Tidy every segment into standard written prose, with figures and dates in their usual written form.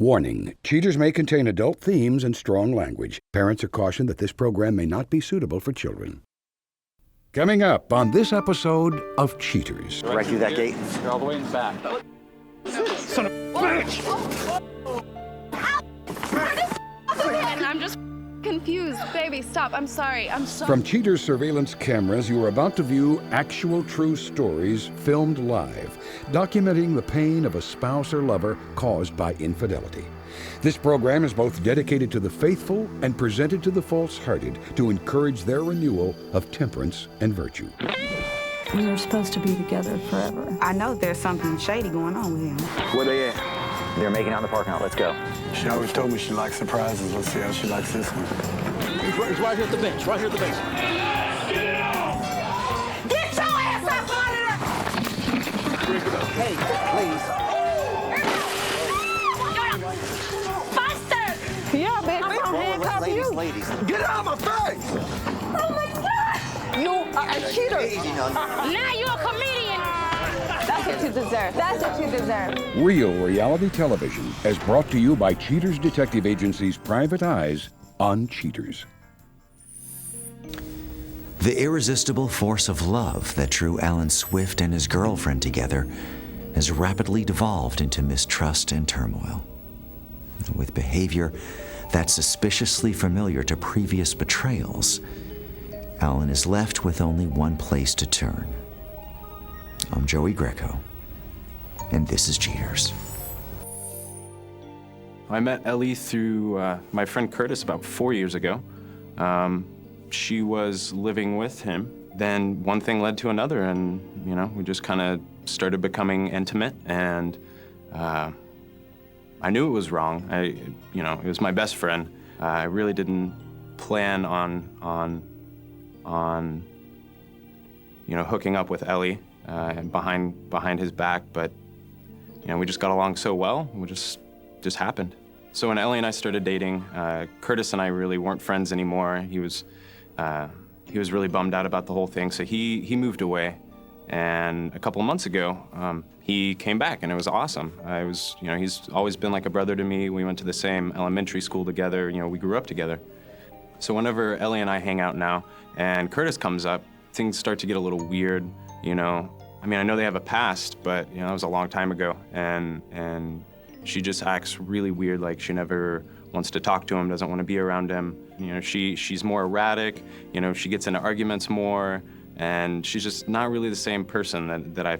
Warning, Cheaters may contain adult themes and strong language. Parents are cautioned that this program may not be suitable for children. Coming up on this episode of Cheaters. Right through that gate. You're all the way in the back. Son of a bitch! I'm just confused. Baby, stop. I'm sorry. I'm sorry. From Cheaters surveillance cameras, you are about to view actual true stories filmed live, documenting the pain of a spouse or lover caused by infidelity. This program is both dedicated to the faithful and presented to the false-hearted to encourage their renewal of temperance and virtue. We were supposed to be together forever. I know there's something shady going on with him. Where they at? They're making out in the parking lot. Let's go. She always told me she likes surprises. Let's see how she likes this one. He's right here at the bench. Right here at the bench. Get your ass up out of there! Hey, please. Buster! Yeah, baby, I'm gonna handcuff you. Ladies. Get out of my face! Oh my God! You are a cheater. Now you're a comedian. That's what you deserve. That's what you deserve. Real reality television is brought to you by Cheaters Detective Agency's Private Eyes on Cheaters. The irresistible force of love that drew Alan Swift and his girlfriend together has rapidly devolved into mistrust and turmoil. With behavior that's suspiciously familiar to previous betrayals, Alan is left with only one place to turn. I'm Joey Greco, and this is Cheaters. I met Ellie through my friend Curtis about 4 years ago. She was living with him. Then one thing led to another, and we just kind of started becoming intimate. And I knew it was wrong. It was my best friend. I really didn't plan on hooking up with Ellie behind his back, but we just got along so well. It just happened. So when Ellie and I started dating, Curtis and I really weren't friends anymore. He was really bummed out about the whole thing, so he moved away. And a couple of months ago, he came back, and it was awesome. He's always been like a brother to me. We went to the same elementary school together. We grew up together. So whenever Ellie and I hang out now, and Curtis comes up, things start to get a little weird. I know they have a past, but it was a long time ago, and she just acts really weird, like she never wants to talk to him, doesn't want to be around him. She's more erratic, she gets into arguments more, and she's just not really the same person that I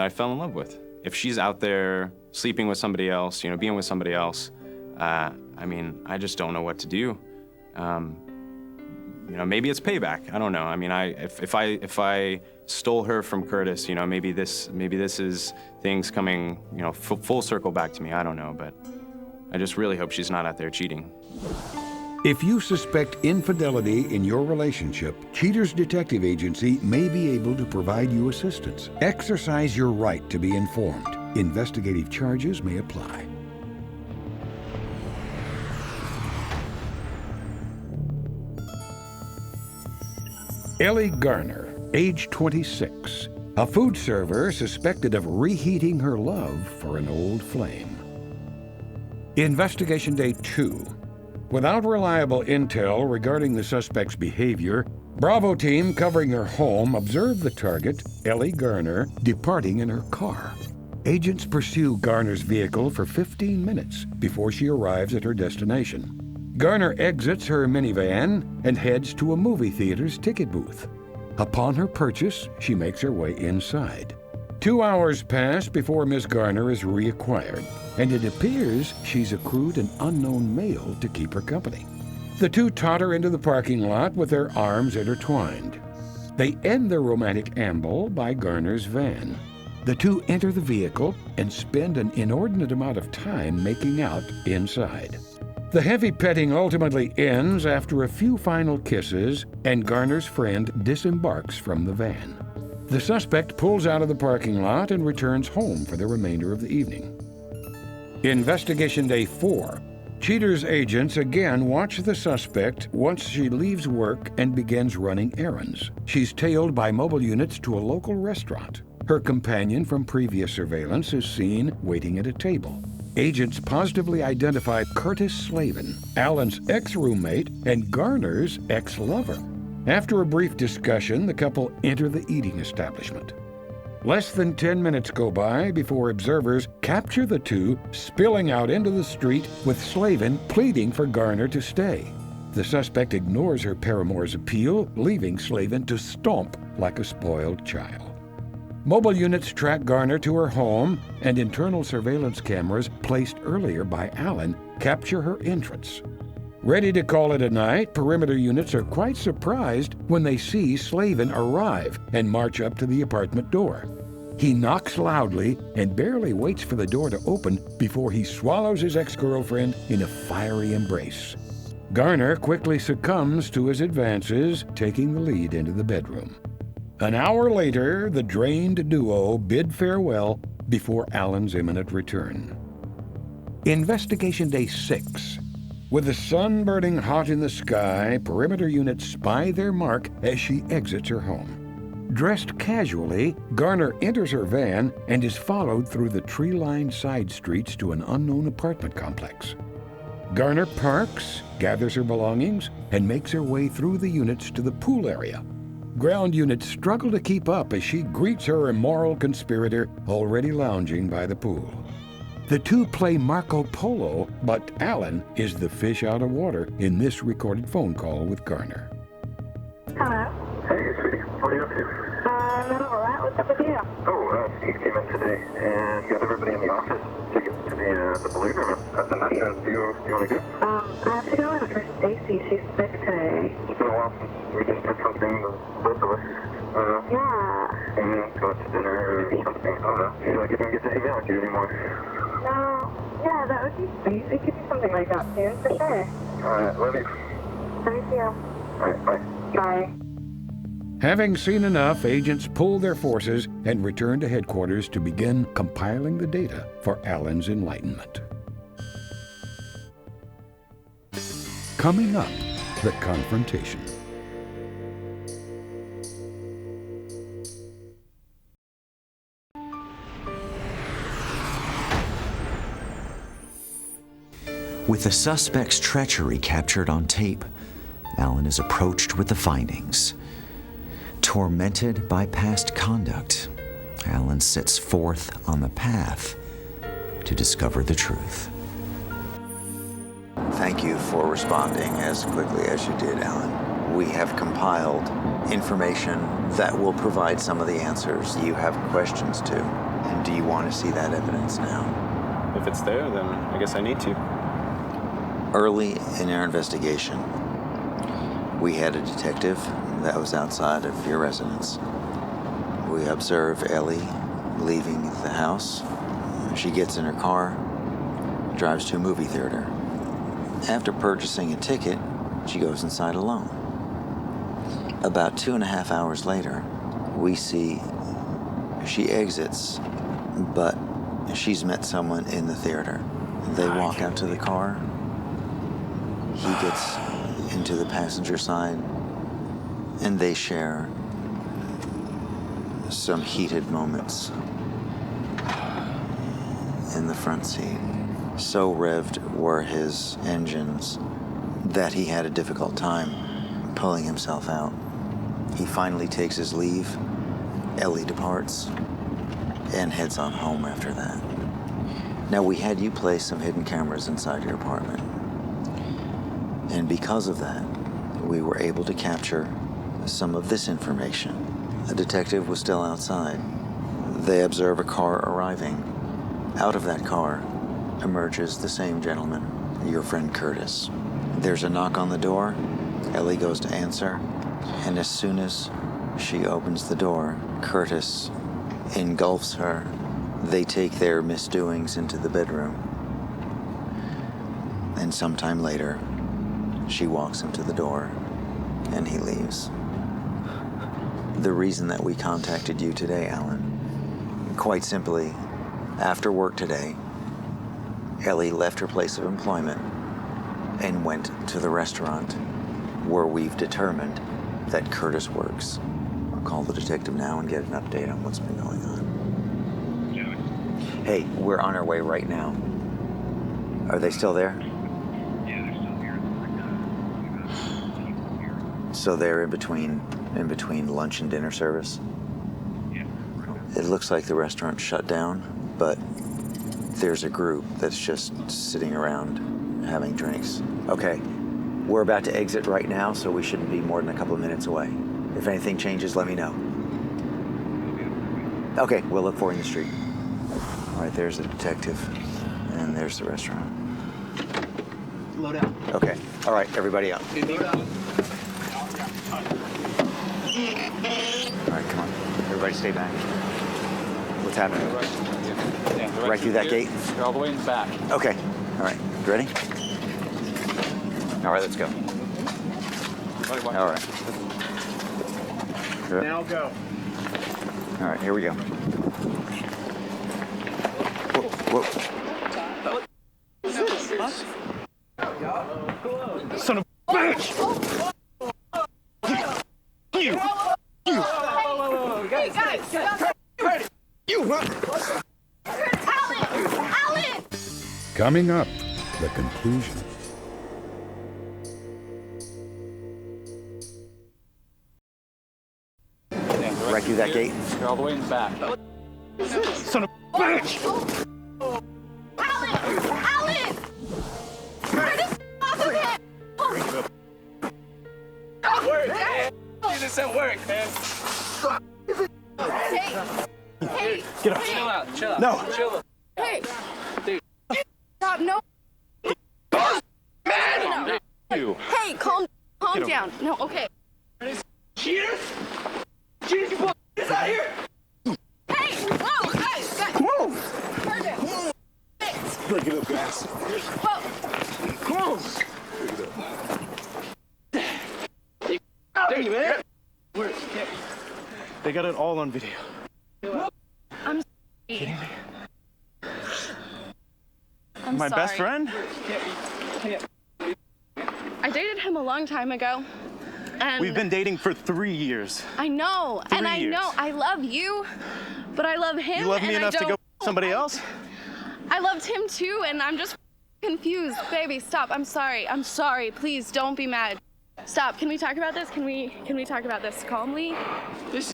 fell in love with. If she's out there sleeping with somebody else, being with somebody else, I just don't know what to do. Maybe it's payback. I don't know. If I stole her from Curtis, maybe this is things coming, full circle back to me. I don't know, but I just really hope she's not out there cheating. If you suspect infidelity in your relationship, Cheaters Detective Agency may be able to provide you assistance. Exercise your right to be informed. Investigative charges may apply. Ellie Garner, age 26, a food server suspected of reheating her love for an old flame. Investigation Day 2. Without reliable intel regarding the suspect's behavior, Bravo team covering her home observed the target, Ellie Garner, departing in her car. Agents pursue Garner's vehicle for 15 minutes before she arrives at her destination. Garner exits her minivan and heads to a movie theater's ticket booth. Upon her purchase, she makes her way inside. 2 hours pass before Miss Garner is reacquired, and it appears she's accrued an unknown male to keep her company. The two totter into the parking lot with their arms intertwined. They end their romantic amble by Garner's van. The two enter the vehicle and spend an inordinate amount of time making out inside. The heavy petting ultimately ends after a few final kisses, and Garner's friend disembarks from the van. The suspect pulls out of the parking lot and returns home for the remainder of the evening. Investigation Day 4. Cheaters agents again watch the suspect once she leaves work and begins running errands. She's tailed by mobile units to a local restaurant. Her companion from previous surveillance is seen waiting at a table. agents positively identified Curtis Slavin, Alan's ex-roommate and Garner's ex-lover. After a brief discussion, the couple enter the eating establishment. Less than 10 minutes go by before observers capture the two spilling out into the street with Slavin pleading for Garner to stay. The suspect ignores her paramour's appeal, leaving Slavin to stomp like a spoiled child. Mobile units track Garner to her home, and internal surveillance cameras placed earlier by Alan capture her entrance. Ready to call it a night, perimeter units are quite surprised when they see Slavin arrive and march up to the apartment door. He knocks loudly and barely waits for the door to open before he swallows his ex-girlfriend in a fiery embrace. Garner quickly succumbs to his advances, taking the lead into the bedroom. An hour later, the drained duo bid farewell before Alan's imminent return. Investigation Day 6. With the sun burning hot in the sky, perimeter units spy their mark as she exits her home. Dressed casually, Garner enters her van and is followed through the tree-lined side streets to an unknown apartment complex. Garner parks, gathers her belongings, and makes her way through the units to the pool area. Ground units struggle to keep up as she greets her immoral conspirator already lounging by the pool. The two play Marco Polo, but Alan is the fish out of water in this recorded phone call with Garner. Hello? Hey, sweetie. What are you up to? Not a whole lot. What's up with you? Oh, Steve came in today and got everybody in the office to get to the balloon room. I'm not sure. Do you want to go? I have to go in for Stacy. She's sick today. It's been a while since we just did something, both of us. Yeah. And go out to dinner or something. I don't know. I feel like I don't get to hang out with you anymore. No. Yeah, that would be sweet. We could do something like that soon, for sure. Alright, love you. Love you too. Alright, bye. Bye. Having seen enough, agents pull their forces and return to headquarters to begin compiling the data for Alan's enlightenment. Coming up, the confrontation. With the suspect's treachery captured on tape, Alan is approached with the findings. Tormented by past conduct, Alan sets forth on the path to discover the truth. Thank you for responding as quickly as you did, Alan. We have compiled information that will provide some of the answers you have questions to. And do you want to see that evidence now? If it's there, then I guess I need to. Early in our investigation, we had a detective that was outside of your residence. We observe Ellie leaving the house. She gets in her car, drives to a movie theater. After purchasing a ticket, she goes inside alone. About 2.5 hours later, we see she exits, but she's met someone in the theater. They walk out to the car. He gets into the passenger side, and they share some heated moments in the front seat. So revved were his engines that he had a difficult time pulling himself out. He finally takes his leave. Ellie departs and heads on home after that. Now, we had you place some hidden cameras inside your apartment. And because of that, we were able to capture some of this information. A detective was still outside. They observe a car arriving. Out of that car emerges the same gentleman, your friend Curtis. There's a knock on the door. Ellie goes to answer. And as soon as she opens the door, Curtis engulfs her. They take their misdoings into the bedroom. And sometime later, she walks him to the door, and he leaves. The reason that we contacted you today, Alan, quite simply, after work today, Ellie left her place of employment and went to the restaurant where we've determined that Curtis works. I'll call the detective now and get an update on what's been going on. Hey, we're on our way right now. Are they still there? Yeah, they're still here. So they're in between lunch and dinner service? Yeah. It looks like the restaurant's shut down, but there's a group that's just sitting around having drinks. Okay, we're about to exit right now, so we shouldn't be more than a couple of minutes away. If anything changes, let me know. Okay, we'll look for you in the street. All right, there's the detective, and there's the restaurant. Load out. Okay, all right, everybody out. Load out. All right, come on. Everybody stay back. What's happening? Right through that gate? They're all the way in the back. Okay. All right. You ready? All right, let's go. All right. Now go. All right, here we go. Whoa, whoa. Son of a bitch! You! Hey, guys! Alan! Coming up, the conclusion. Right through that gate? They're all the way in the back. Son of a bitch! Alan! Curtis, off of him! This at work, man. Hey! Get up. Chill out. Chill out. No. Chill out. Hey! Dude. Stop, no! Man! You. Hey, calm down. No, okay. Cheaters! Cheaters, you pull this out here! Hey! Whoa, guys! Come on! Curtis! Break it up, guys. Whoa! Come on! There you man. Where? They got it all on video. I'm kidding me. I'm My sorry. best friend? I dated him a long time ago. And We've been dating for 3 years. I know, and I 3 years. know I love you, but I love him. You love me and enough I to don't, go with somebody else? I loved him too, and I'm just confused. Baby, stop. I'm sorry. I'm sorry. Please don't be mad. Stop. Can we talk about this? Can we talk about this calmly? This.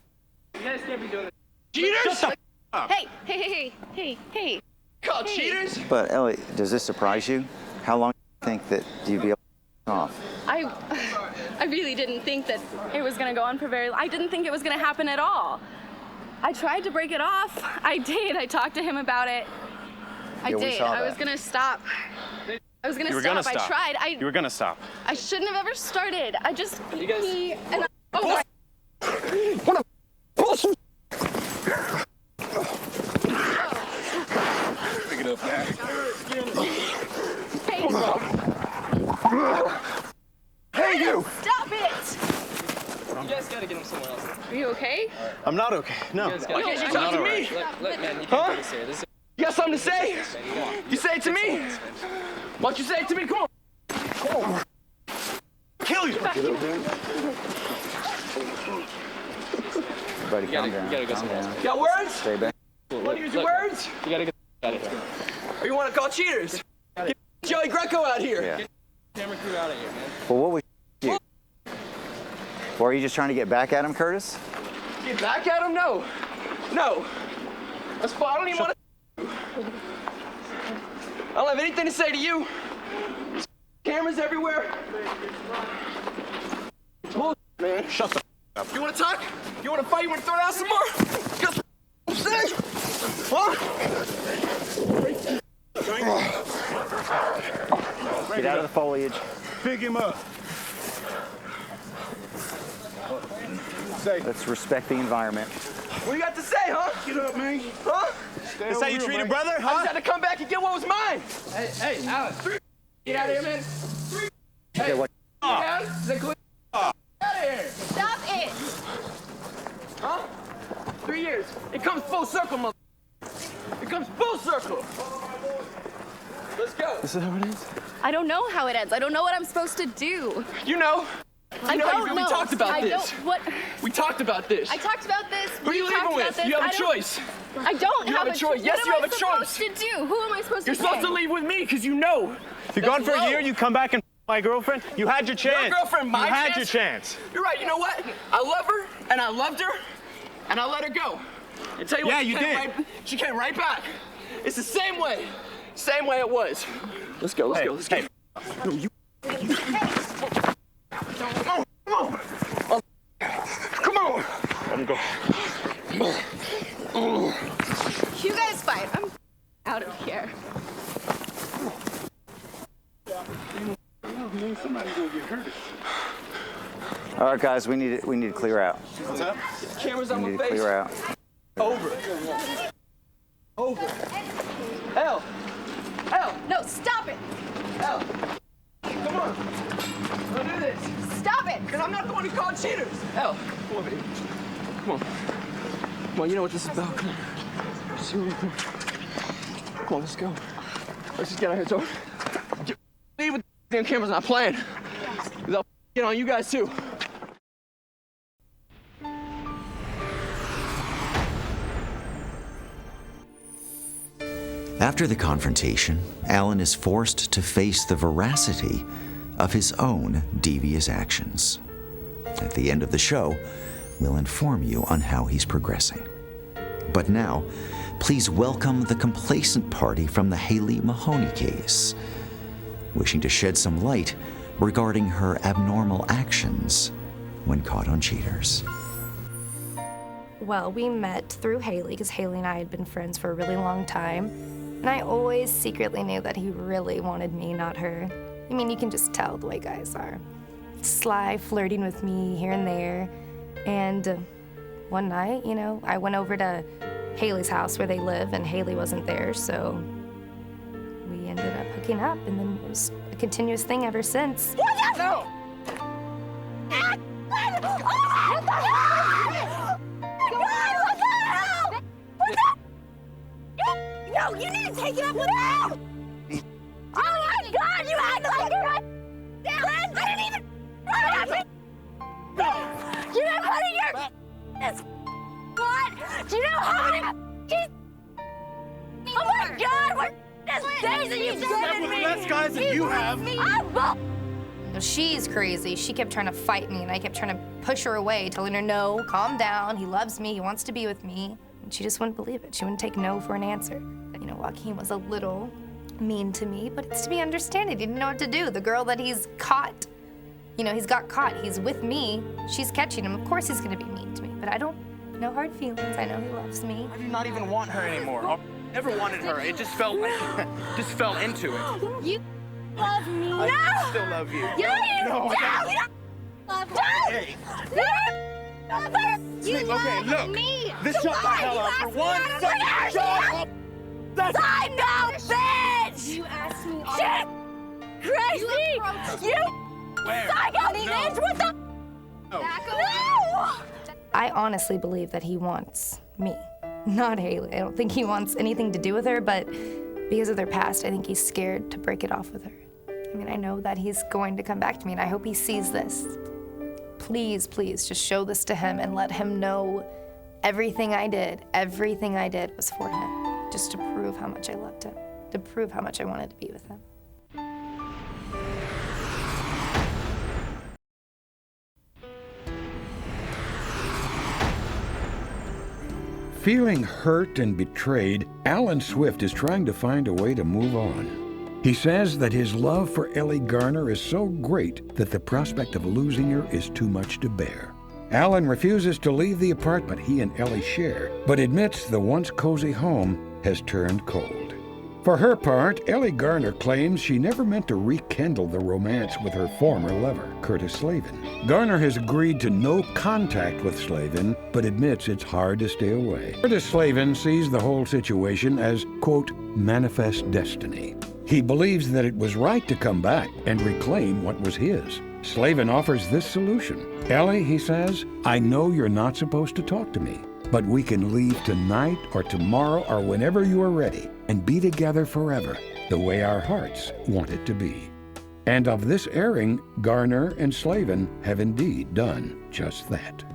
You guys can't be doing this. Cheaters! Shut the up. Hey. Called cheaters? But Ellie, does this surprise you? How long do you think that you'd be able to off? I really didn't think that it was gonna go on for very long. I didn't think it was gonna happen at all. I tried to break it off. I did. I talked to him about it. I did. I was gonna stop. I was gonna You were stop. gonna stop. I tried. You were gonna stop. I shouldn't have ever started. I just You guys. oh, What a bullshit! Pick it up, guys. Hey, you! Stop it! You guys gotta get him somewhere else. Are you okay? I'm not okay. No. You guys gotta Why get can't him you talk to somewhere me? else. Look, man, you Huh? can't do this here. This is You got something to say? You say it to me. Why don't you say it to me? Come on. Come on. Kill you. Everybody, calm you down. gotta go Calm somewhere down. else. You got words? Stay back. Want to use your words? You gotta get out of here. Or you want to call cheaters? Get Joey Greco out here. Yeah. Camera crew out of here, man. Well, what was you? Or are you just trying to get back at him, Curtis? Get back at him? No. No. That's fine. I don't even want to. I don't have anything to say to you. Cameras everywhere. Bullshit, man. Shut the up. You want to talk? You want to fight? You want to throw down some more? Just say. Huh? Get out of the foliage. Pick him up. Say. Let's respect the environment. What do you got to say, huh? Get up, man. Huh? That's how you treat a brother, huh? I just had to come back and get what was mine. Hey, Alan. Get out of here, man. Okay, what? Yeah, is that clear? Get out of here. Stop it! Huh? 3 years. It comes full circle, mother. It comes full circle. Let's go. This is how it is? I don't know how it ends. I don't know what I'm supposed to do. You know. I don't know. We talked about this. What? We talked about this. I talked about this. Who are you We talked leaving about with? this. You have I a don't- choice. I don't You have a choice. Yes, you have a choice. What am I supposed to do? Who am I supposed You're to supposed say? to leave with me because you know. You're gone for a year, you come back and my girlfriend? You had your chance. Your girlfriend, my You had chance? your chance. You're right. You know what? I love her, and I loved her, and I let her go. And tell you what, she came right back. It's the same way it was. Let's go. Let's go. No, you. Come on. Let him go. You guys fight. I'm out of here. Somebody's gonna get hurt. All right, guys, we need to clear out. What's up? Cameras on We my need to face. clear out. Over. L. No, stop it. L. Come on. Don't do this. Stop it. Because I'm not the one who called cheaters. L. Come on, baby. Come on. Come on, you know what this is about. Come on. Come on, let's go. Let's just get out of here, so. Leave with the damn cameras not playing. Because I'll get on you guys too. After the confrontation, Alan is forced to face the veracity of his own devious actions. At the end of the show, we'll inform you on how he's progressing. But now, please welcome the complacent party from the Haley Mahoney case, wishing to shed some light regarding her abnormal actions when caught on cheaters. Well, we met through Haley because Haley and I had been friends for a really long time. And I always secretly knew that he really wanted me, not her. I mean, you can just tell the way guys are. Sly, flirting with me here and there. And one night, you know, I went over to Haley's house where they live, and Haley wasn't there, so we ended up hooking up, and then it was a continuous thing ever since. No! No, you need to take it up with him! Oh my God, you act like you're right! I didn't even... You know how many years... What? Do you know how many... Oh my God, what days that you've given me? Less guys than you have. She's crazy. She kept trying to fight me, and I kept trying to push her away, telling her, no, calm down, he loves me, he wants to be with me. And she just wouldn't believe it. She wouldn't take no for an answer. You know, Joaquin was a little mean to me, but it's to be understanding. He didn't know what to do. The girl that he's caught, you know, he's got caught. He's with me. She's catching him. Of course he's gonna be mean to me, but I don't, no hard feelings. I know he loves me. I do not even want her anymore. I never wanted her. It just felt like, just fell into it. You love me. I still love you. You don't love me. Hey. You okay, look. me. This shut the hell up for 1 second. Shut up. That's I know, bitch! You asked me all Shit! Crazy! You psycho bitch! What the? No! I honestly believe that he wants me, not Haley. I don't think he wants anything to do with her, but because of their past, I think he's scared to break it off with her. I mean, I know that he's going to come back to me, and I hope he sees this. Please, please, just show this to him and let him know everything I did was for him. Just to prove how much I loved him, to prove how much I wanted to be with him. Feeling hurt and betrayed, Alan Swift is trying to find a way to move on. He says that his love for Ellie Garner is so great that the prospect of losing her is too much to bear. Alan refuses to leave the apartment he and Ellie share, but admits the once cozy home has turned cold. For her part, Ellie Garner claims she never meant to rekindle the romance with her former lover, Curtis Slavin. Garner has agreed to no contact with Slavin, but admits it's hard to stay away. Curtis Slavin sees the whole situation as, quote, manifest destiny. He believes that it was right to come back and reclaim what was his. Slavin offers this solution. Ellie, he says, I know you're not supposed to talk to me, but we can leave tonight or tomorrow or whenever you are ready and be together forever, the way our hearts want it to be. And of this airing, Garner and Slavin have indeed done just that.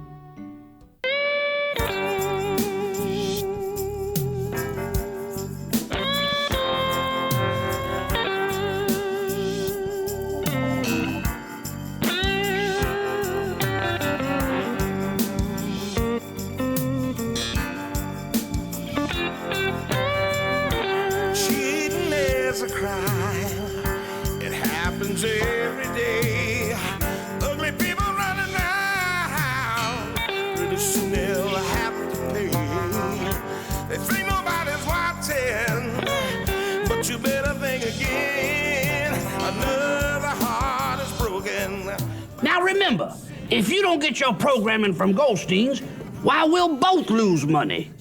remember, if you don't get your programming from Goldstein's, why, we'll both lose money.